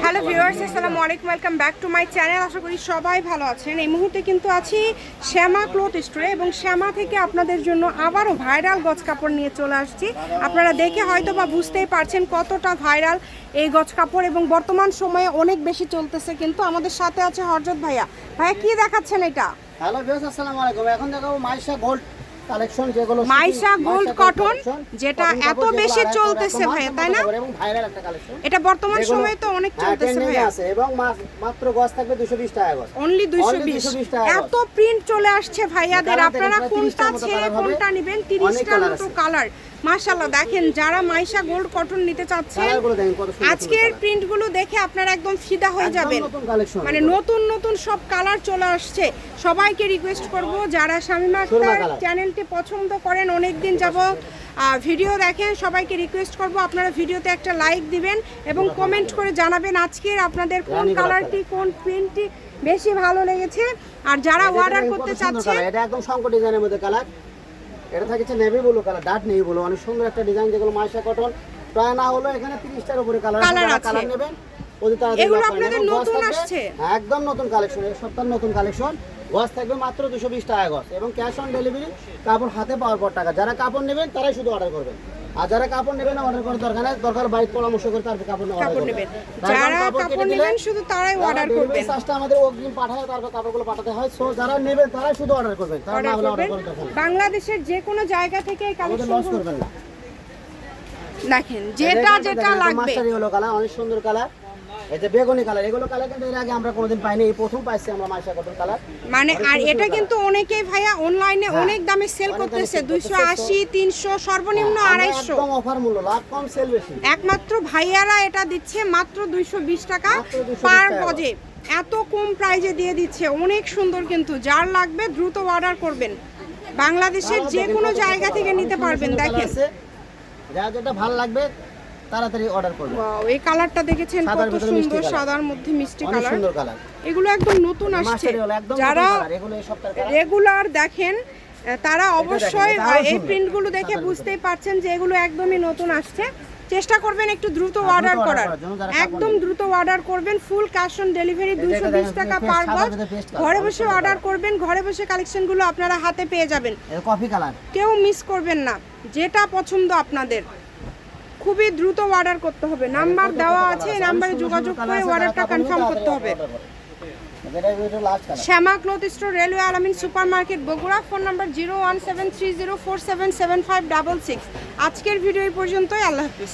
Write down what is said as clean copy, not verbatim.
Hello viewers, আসসালামু আলাইকুম, welcome back to my channel. আশা করি সবাই ভালো আছেন। এই মুহূর্তে কিন্তু আছি শ্যামা ক্লথ স্টোরে এবং শ্যামা থেকে আপনাদের জন্য আবারও ভাইরাল গজ কাপড় নিয়ে চলে আসছি। আপনারা দেখে হয়তো বা বুঝতেই পারছেন কতটা ভাইরাল এই গজ কাপড় এবং বর্তমান সময়ে অনেক বেশি চলতেছে। কিন্তু আমাদের সাথে আছে হরজত ভাইয়া। ভাইয়া কি দেখাচ্ছেন এটা? হ্যালো ভিউয়ার্স, আসসালামু আলাইকুম। এখন দেখাবো মাইশা গোল্ড কালেকশন, যেগুলো মাইশা গোল্ড কটন, যেটা এত বেশি চলতেছে ভাইয়া, তাই না? এবং ভাইরাল একটা কালেকশন, এটা বর্তমান সময়ে তো অনেক চলতেছে ভাইয়া। আছে এবং মাত্র গজ থাকবে 220 টাকা গজ, অনলি 220 টাকা। এত প্রিন্ট চলে আসছে ভাইয়াদের, আপনারা কোনটা ছেড়ে কোনটা নেবেন? 30টার মতো কালার। মাশাআল্লাহ, দেখেন যারা মাইশা গোল্ড কটন নিতে চাচ্ছেন আজকের প্রিন্টগুলো দেখে আপনারা একদম ফিদা হয়ে যাবেন। মানে নতুন নতুন সব কালার চলে আসছে। সবাইকে রিকোয়েস্ট করব, যারা শামিমা আক্তার চ্যানেলটি পছন্দ করেন, অনেকদিন যাবত ভিডিও দেখেন, সবাইকে রিকোয়েস্ট করব আপনারা ভিডিওতে একটা লাইক দিবেন এবং কমেন্ট করে জানাবেন আজকের আপনাদের কোন কালারটি, কোন প্রিন্টটি বেশি ভালো লেগেছে। আর যারা অর্ডার করতে চাচ্ছেন, এটা একদম সংকট ডিজাইনের মধ্যে কালার, এটা থাকছে navy blue colour, dark navy blue, অনেক সুন্দর একটা ডিজাইন, যেগুলো মাইশা কটন প্রায় না হলো এখানে 30টার উপরে কালার নেবেন। এগুলো আপনাদের নতুন আসছে, একদম নতুন কালেকশন, এই সপ্তাহের নতুন কালেকশন। গজ থাকবে মাত্র 220 টাকা গজ এবং ক্যাশ অন ডেলিভারি, কাপড় হাতে পাওয়ার পর টাকা। যারা কাপড় নেবেন তারাই শুধু অর্ডার করবেন, আর যারা কাপড় নেবেন অর্ডার করার দরকার নেই, দরকার বাইক পরামর্শ করে তারপর কাপড় নেবেন। যারা কাপড় নেবেন শুধু তারাই অর্ডার করবেন। সাজটা আমাদের অগ্রিম পাঠায়, তারপর কাপড়গুলো পাঠাতে হয়। সো যারা নেবেন তারাই শুধু অর্ডার করবেন, তারা না হলে অর্ডার করতে হবে। বাংলাদেশের যে কোনো জায়গা থেকে এই কালেকশন লস করবেন না। দেখেন যেটা লাগবে। মাস্টারি হলো কালার, অনেক সুন্দর কালার, এটা বেগুনি কালার। এগুলো কালার কিন্তু এর আগে আমরা কোনোদিন পাইনি, এই প্রথম পাইছি আমরা মাইশা কটন কালার। মানে আর এটা কিন্তু অনেকেই ভাইয়া অনলাইনে অনেক দামে সেল করতেছে, 280, 300, সর্বনিম্ন 250। একদম অফার মূল্য, লাভ কম সেল বেশি। একমাত্র ভাইয়ারা এটা দিচ্ছে মাত্র 220 টাকা পার গজে। এত কম প্রাইজে দিয়ে দিচ্ছে, অনেক সুন্দর। কিন্তু যার লাগবে দ্রুত অর্ডার করবেন, বাংলাদেশের যে কোনো জায়গা থেকে নিতে পারবেন। দেখেন যা যেটা ভালো লাগবে তাড়াতাড়ি অর্ডার করবেন। ওয়াও, এই কালারটা দেখেছেন কত সুন্দর, সাদার মধ্যে মিষ্টি কালার। সুন্দর কালার, এগুলো একদম নতুন আসছে। যারা রেগুলার দেখেন তারা অবশ্যই এই প্রিন্টগুলো দেখে বুঝতেই পারছেন যে এগুলো একদমই নতুন আসছে। চেষ্টা করবেন একটু দ্রুত অর্ডার করার, একদম দ্রুত অর্ডার করবেন। ফুল ক্যাশ অন ডেলিভারি, 220 টাকা পার গজ। ঘরে বসে অর্ডার করবেন, ঘরে বসে কালেকশনগুলো আপনারা হাতে পেয়ে যাবেন। কফি কালার, কেউ মিস করবেন না। যেটা পছন্দ আপনাদের খুবই দ্রুত অর্ডার করতে হবে। নাম্বার দেওয়া আছে, এই নাম্বারে যোগাযোগ করে অর্ডারটা কনফার্ম করতে হবে। শ্যামা ক্লথ স্টোর, রেলওয়ে আলামিন super market, Bogura. Phone number 017304775566। আজকের ভিডিও এই পর্যন্তই। আল্লাহ হাফিজ।